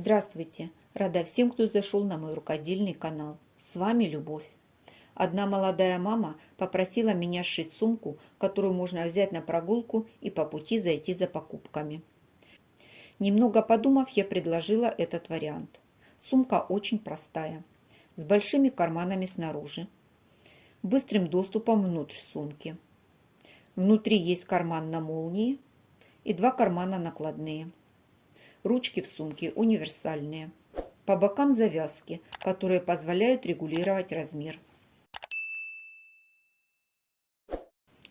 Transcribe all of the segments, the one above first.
Здравствуйте! Рада всем, кто зашел на мой рукодельный канал. С вами Любовь. Одна молодая мама попросила меня сшить сумку, которую можно взять на прогулку и по пути зайти за покупками. Немного подумав, я предложила этот вариант. Сумка очень простая, с большими карманами снаружи, быстрым доступом внутрь сумки. Внутри есть карман на молнии и два кармана накладные. Ручки в сумке универсальные. По бокам завязки, которые позволяют регулировать размер.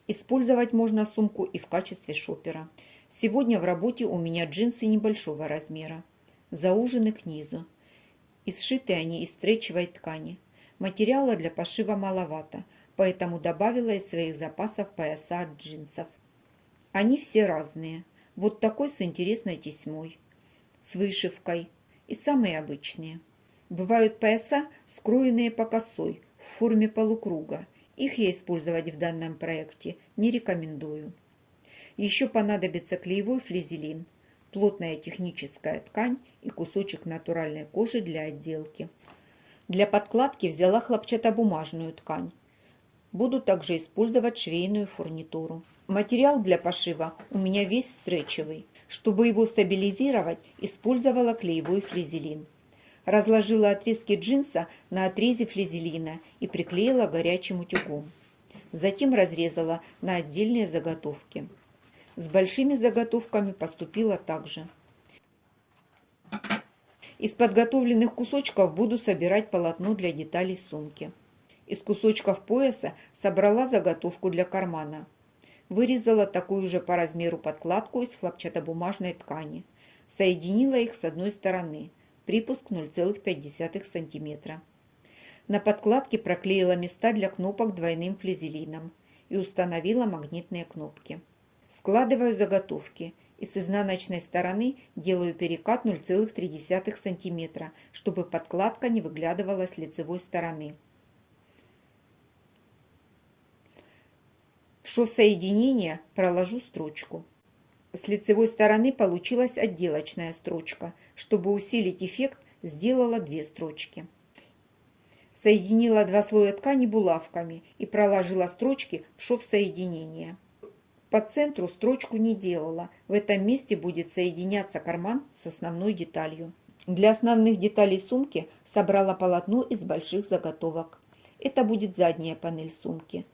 Использовать можно сумку и в качестве шопера. Сегодня в работе у меня джинсы небольшого размера, заужены к низу, и сшиты они из стретчевой ткани. Материала для пошива маловато, поэтому добавила из своих запасов пояса от джинсов. Они все разные. Вот такой с интересной тесьмой, с вышивкой, и самые обычные. Бывают пояса, скроенные по косой, в форме полукруга. Их я использовать в данном проекте не рекомендую. Еще понадобится клеевой флизелин, плотная техническая ткань и кусочек натуральной кожи для отделки. Для подкладки взяла хлопчатобумажную ткань. Буду также использовать швейную фурнитуру. Материал для пошива у меня весь стретчевый. Чтобы его стабилизировать, использовала клеевой флизелин. Разложила отрезки джинса на отрезе флизелина и приклеила горячим утюгом. Затем разрезала на отдельные заготовки. С большими заготовками поступила так же. Из подготовленных кусочков буду собирать полотно для деталей сумки. Из кусочков пояса собрала заготовку для кармана. Вырезала такую же по размеру подкладку из хлопчатобумажной ткани. Соединила их с одной стороны. Припуск 0,5 см. На подкладке проклеила места для кнопок двойным флизелином и установила магнитные кнопки. Складываю заготовки и с изнаночной стороны делаю перекат 0,3 см, чтобы подкладка не выглядывала с лицевой стороны. В шов соединения проложу строчку. С лицевой стороны получилась отделочная строчка. Чтобы усилить эффект, сделала две строчки. Соединила два слоя ткани булавками и проложила строчки в шов соединения. По центру строчку не делала. В этом месте будет соединяться карман с основной деталью. Для основных деталей сумки собрала полотно из больших заготовок. Это будет задняя панель сумки,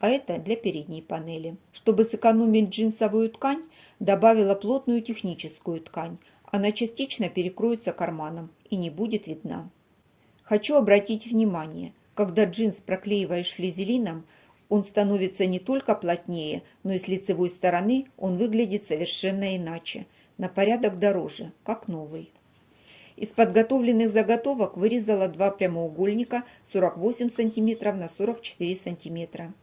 а это для передней панели. Чтобы сэкономить джинсовую ткань, добавила плотную техническую ткань. Она частично перекроется карманом и не будет видна. Хочу обратить внимание, когда джинс проклеиваешь флизелином, он становится не только плотнее, но и с лицевой стороны он выглядит совершенно иначе, на порядок дороже, как новый. Из подготовленных заготовок вырезала два прямоугольника 48 см на 44 см.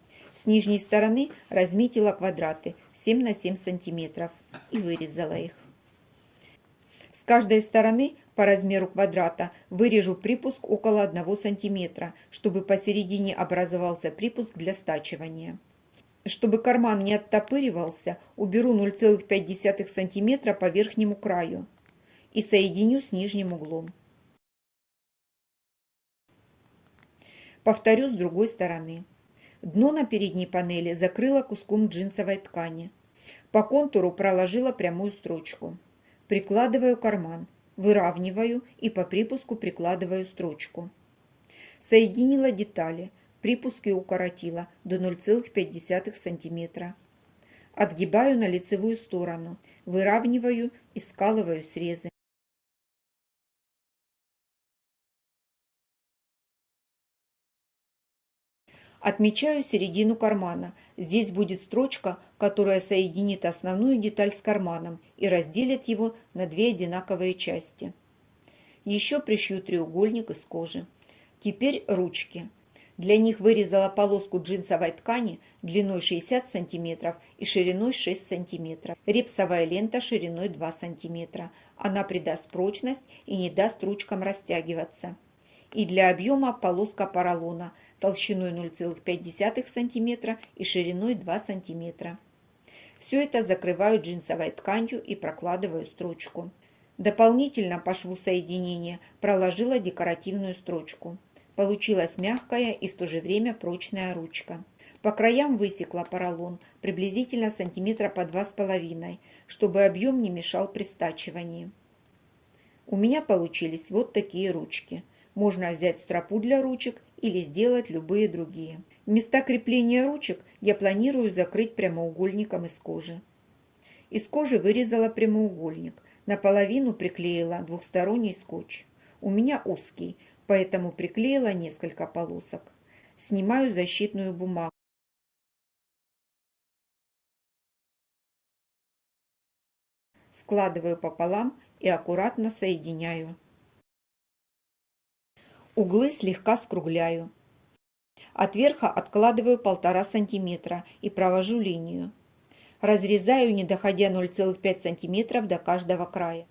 С нижней стороны разметила квадраты 7 на 7 см и вырезала их. С каждой стороны по размеру квадрата вырежу припуск около 1 см, чтобы посередине образовался припуск для стачивания. Чтобы карман не оттопыривался, уберу 0,5 см по верхнему краю и соединю с нижним углом. Повторю с другой стороны. Дно на передней панели закрыла куском джинсовой ткани. По контуру проложила прямую строчку. Прикладываю карман, выравниваю и по припуску прикладываю строчку. Соединила детали, припуски укоротила до 0,5 см. Отгибаю на лицевую сторону, выравниваю и скалываю срезы. Отмечаю середину кармана. Здесь будет строчка, которая соединит основную деталь с карманом и разделит его на две одинаковые части. Еще пришью треугольник из кожи. Теперь ручки. Для них вырезала полоску джинсовой ткани длиной 60 см и шириной 6 см. Репсовая лента шириной 2 см. Она придаст прочность и не даст ручкам растягиваться. И для объема полоска поролона толщиной 0,5 см и шириной 2 см. Все это закрываю джинсовой тканью и прокладываю строчку. Дополнительно по шву соединения проложила декоративную строчку. Получилась мягкая и в то же время прочная ручка. По краям высекла поролон приблизительно сантиметра по 2,5, чтобы объем не мешал при стачивании. У меня получились вот такие ручки. Можно взять стропу для ручек или сделать любые другие. Места крепления ручек я планирую закрыть прямоугольником из кожи. Из кожи вырезала прямоугольник. Наполовину приклеила двухсторонний скотч. У меня узкий, поэтому приклеила несколько полосок. Снимаю защитную бумагу. Складываю пополам и аккуратно соединяю. Углы слегка скругляю. От верха откладываю 1,5 см и провожу линию. Разрезаю, не доходя 0,5 см до каждого края.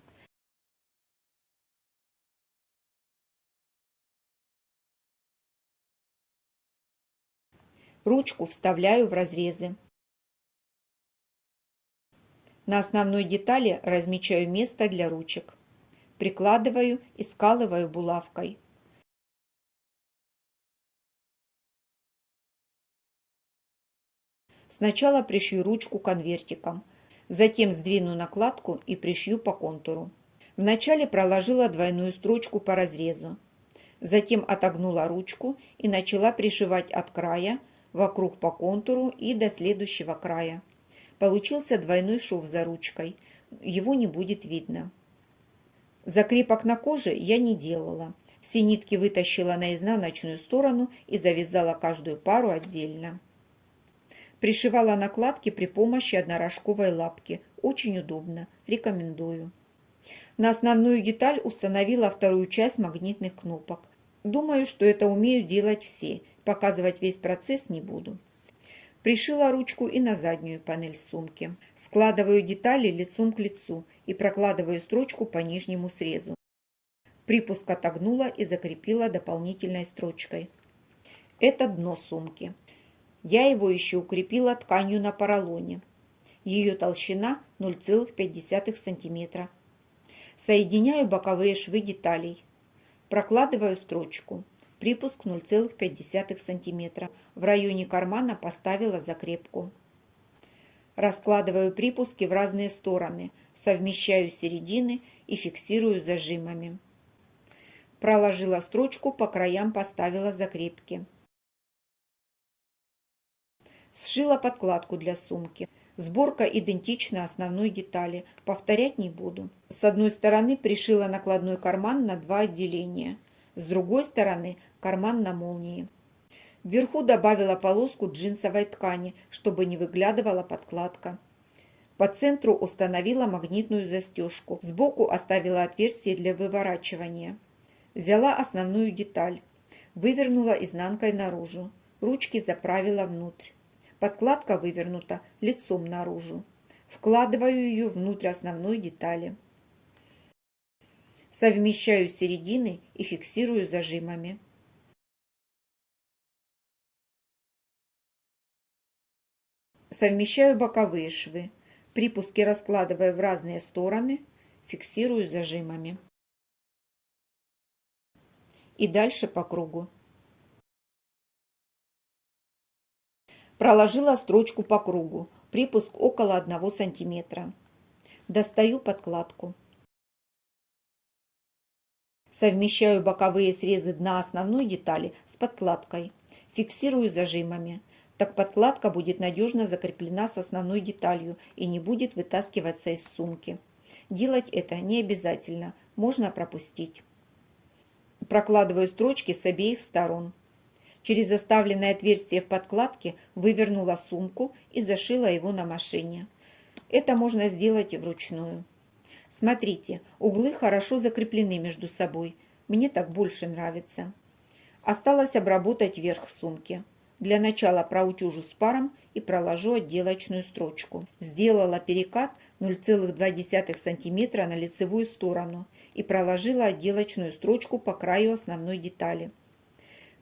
Ручку вставляю в разрезы. На основной детали размечаю место для ручек. Прикладываю и скалываю булавкой. Сначала пришью ручку конвертиком, затем сдвину накладку и пришью по контуру. Вначале проложила двойную строчку по разрезу, затем отогнула ручку и начала пришивать от края, вокруг по контуру и до следующего края. Получился двойной шов за ручкой, его не будет видно. Закрепок на коже я не делала. Все нитки вытащила на изнаночную сторону и завязала каждую пару отдельно. Пришивала накладки при помощи однорожковой лапки. Очень удобно. Рекомендую. На основную деталь установила вторую часть магнитных кнопок. Думаю, что это умеют делать все. Показывать весь процесс не буду. Пришила ручку и на заднюю панель сумки. Складываю детали лицом к лицу и прокладываю строчку по нижнему срезу. Припуск отогнула и закрепила дополнительной строчкой. Это дно сумки. Я его еще укрепила тканью на поролоне. Ее толщина 0,5 см. Соединяю боковые швы деталей. Прокладываю строчку. Припуск 0,5 см. В районе кармана поставила закрепку. Раскладываю припуски в разные стороны, совмещаю середины и фиксирую зажимами. Проложила строчку, по краям поставила закрепки. Сшила подкладку для сумки. Сборка идентична основной детали, повторять не буду. С одной стороны пришила накладной карман на 2 отделения, с другой стороны карман на молнии. Вверху добавила полоску джинсовой ткани, чтобы не выглядывала подкладка. По центру установила магнитную застежку, сбоку оставила отверстие для выворачивания. Взяла основную деталь, вывернула изнанкой наружу, ручки заправила внутрь. Подкладка вывернута лицом наружу. Вкладываю ее внутрь основной детали. Совмещаю середины и фиксирую зажимами. Совмещаю боковые швы. Припуски раскладываю в разные стороны, фиксирую зажимами. И дальше по кругу. Проложила строчку по кругу, припуск около 1 см. Достаю подкладку. Совмещаю боковые срезы дна основной детали с подкладкой. Фиксирую зажимами. Так подкладка будет надежно закреплена с основной деталью и не будет вытаскиваться из сумки. Делать это не обязательно, можно пропустить. Прокладываю строчки с обеих сторон. Через оставленное отверстие в подкладке вывернула сумку и зашила его на машине. Это можно сделать и вручную. Смотрите, углы хорошо закреплены между собой. Мне так больше нравится. Осталось обработать верх сумки. Для начала проутюжу с паром и проложу отделочную строчку. Сделала перекат 0,2 см на лицевую сторону и проложила отделочную строчку по краю основной детали.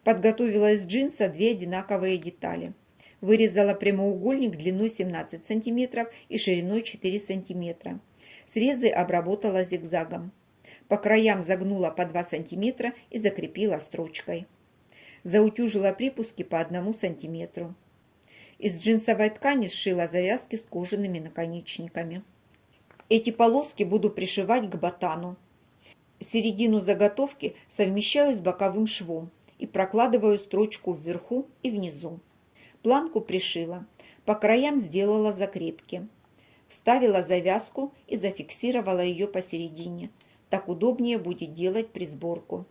Подготовила из джинса 2 одинаковые детали. Вырезала прямоугольник длиной 17 см и шириной 4 см. Срезы обработала зигзагом. По краям загнула по 2 см и закрепила строчкой. Заутюжила припуски по 1 см. Из джинсовой ткани сшила завязки с кожаными наконечниками. Эти полоски буду пришивать к ботану. Середину заготовки совмещаю с боковым швом и прокладываю строчку вверху и внизу. Планку пришила, по краям сделала закрепки. Вставила завязку и зафиксировала ее посередине. Так удобнее будет делать при сборку.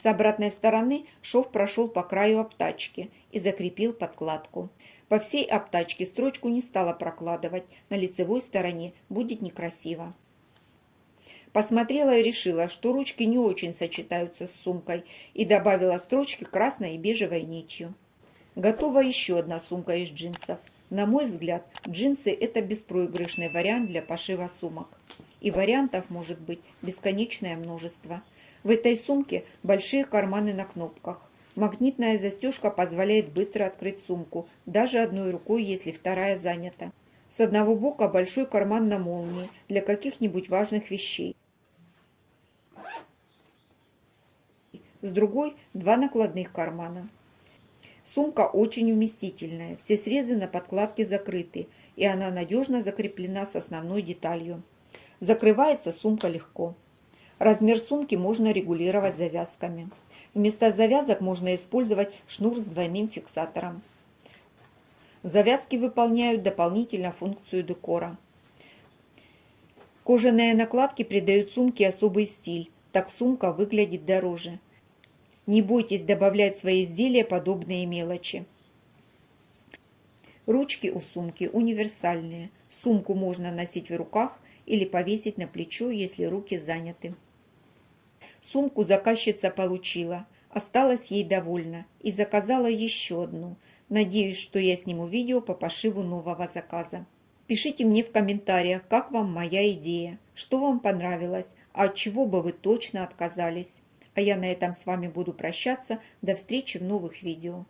С обратной стороны шов прошел по краю обтачки и закрепил подкладку. По всей обтачке строчку не стала прокладывать, на лицевой стороне будет некрасиво. Посмотрела и решила, что ручки не очень сочетаются с сумкой, и добавила строчки красной и бежевой нитью. Готова еще одна сумка из джинсов. На мой взгляд, джинсы – это беспроигрышный вариант для пошива сумок. И вариантов может быть бесконечное множество. В этой сумке большие карманы на кнопках. Магнитная застежка позволяет быстро открыть сумку, даже одной рукой, если вторая занята. С одного бока большой карман на молнии для каких-нибудь важных вещей. С другой – 2 накладных кармана. Сумка очень вместительная, все срезы на подкладке закрыты, и она надежно закреплена с основной деталью. Закрывается сумка легко. Размер сумки можно регулировать завязками. Вместо завязок можно использовать шнур с двойным фиксатором. Завязки выполняют дополнительно функцию декора. Кожаные накладки придают сумке особый стиль, так сумка выглядит дороже. Не бойтесь добавлять в свои изделия подобные мелочи. Ручки у сумки универсальные. Сумку можно носить в руках или повесить на плечо, если руки заняты. Сумку заказчица получила, осталась ей довольна и заказала еще одну. Надеюсь, что я сниму видео по пошиву нового заказа. Пишите мне в комментариях, как вам моя идея, что вам понравилось, а от чего бы вы точно отказались. А я на этом с вами буду прощаться. До встречи в новых видео.